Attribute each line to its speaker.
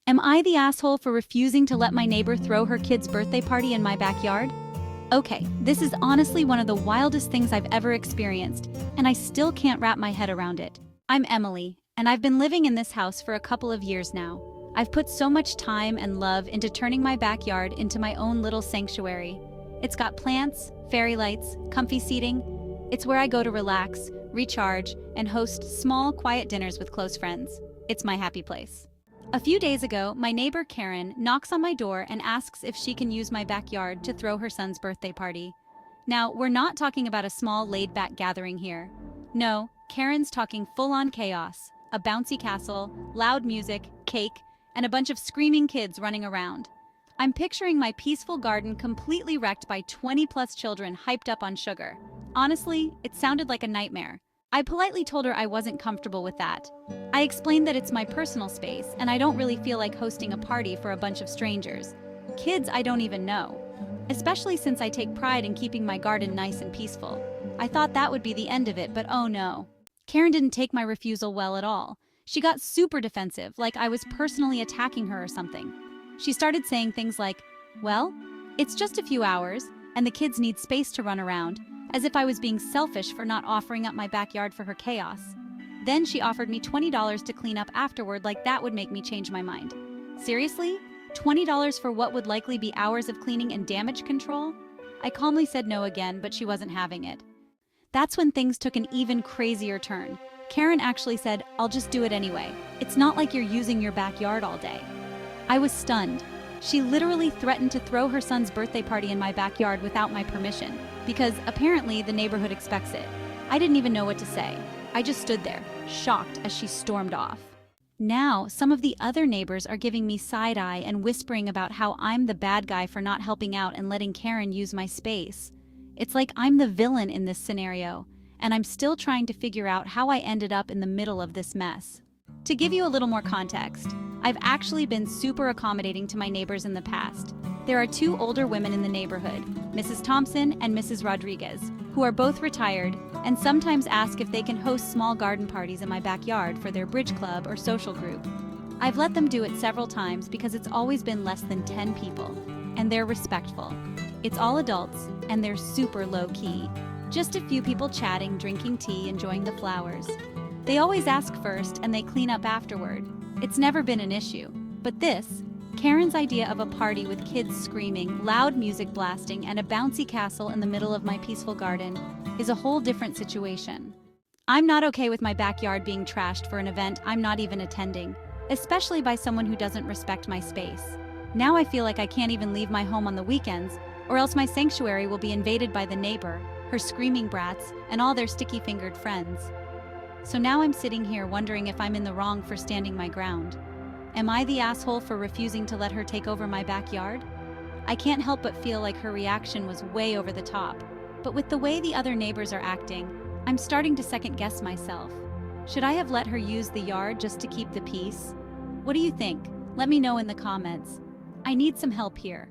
Speaker 1: Am I the asshole for refusing to let my neighbor throw her kid's birthday party in my backyard? Okay, this is honestly one of the wildest things I've ever experienced, and I still can't wrap my head around it. I'm Emily, and I've been living in this house for a couple of years now. I've put so much time and love into turning my backyard into my own little sanctuary. It's got plants, fairy lights, comfy seating. It's where I go to relax, recharge, and host small, quiet dinners with close friends. It's my happy place. A few days ago, my neighbor Karen knocks on my door and asks if she can use my backyard to throw her son's birthday party. Now, we're not talking about a small laid-back gathering here. No, Karen's talking full-on chaos, a bouncy castle, loud music, cake, and a bunch of screaming kids running around. I'm picturing my peaceful garden completely wrecked by 20-plus children hyped up on sugar. Honestly, it sounded like a nightmare. I politely told her I wasn't comfortable with that. I explained that it's my personal space and I don't really feel like hosting a party for a bunch of strangers. Kids I don't even know. Especially since I take pride in keeping my garden nice and peaceful. I thought that would be the end of it, but oh no. Karen didn't take my refusal well at all. She got super defensive, like I was personally attacking her or something. She started saying things like, well, it's just a few hours, and the kids need space to run around, as if I was being selfish for not offering up my backyard for her chaos. Then she offered me $20 to clean up afterward, like that would make me change my mind. Seriously? $20 for what would likely be hours of cleaning and damage control? I calmly said no again, but she wasn't having it. That's when things took an even crazier turn. Karen actually said, I'll just do it anyway. It's not like you're using your backyard all day. I was stunned. She literally threatened to throw her son's birthday party in my backyard without my permission, because apparently the neighborhood expects it. I didn't even know what to say. I just stood there, shocked as she stormed off. Now, some of the other neighbors are giving me side-eye and whispering about how I'm the bad guy for not helping out and letting Karen use my space. It's like I'm the villain in this scenario, and I'm still trying to figure out how I ended up in the middle of this mess. To give you a little more context, I've actually been super accommodating to my neighbors in the past. There are two older women in the neighborhood, Mrs. Thompson and Mrs. Rodriguez, who are both retired and sometimes ask if they can host small garden parties in my backyard for their bridge club or social group. I've let them do it several times because it's always been less than 10 people, and they're respectful. It's all adults, and they're super low-key. Just a few people chatting, drinking tea, enjoying the flowers. They always ask first, and they clean up afterward. It's never been an issue. But this, Karen's idea of a party with kids screaming, loud music blasting, and a bouncy castle in the middle of my peaceful garden, is a whole different situation. I'm not okay with my backyard being trashed for an event I'm not even attending, especially by someone who doesn't respect my space. Now I feel like I can't even leave my home on the weekends, or else my sanctuary will be invaded by the neighbor, her screaming brats, and all their sticky-fingered friends. So now I'm sitting here wondering if I'm in the wrong for standing my ground. Am I the asshole for refusing to let her take over my backyard? I can't help but feel like her reaction was way over the top. But with the way the other neighbors are acting, I'm starting to second-guess myself. Should I have let her use the yard just to keep the peace? What do you think? Let me know in the comments. I need some help here.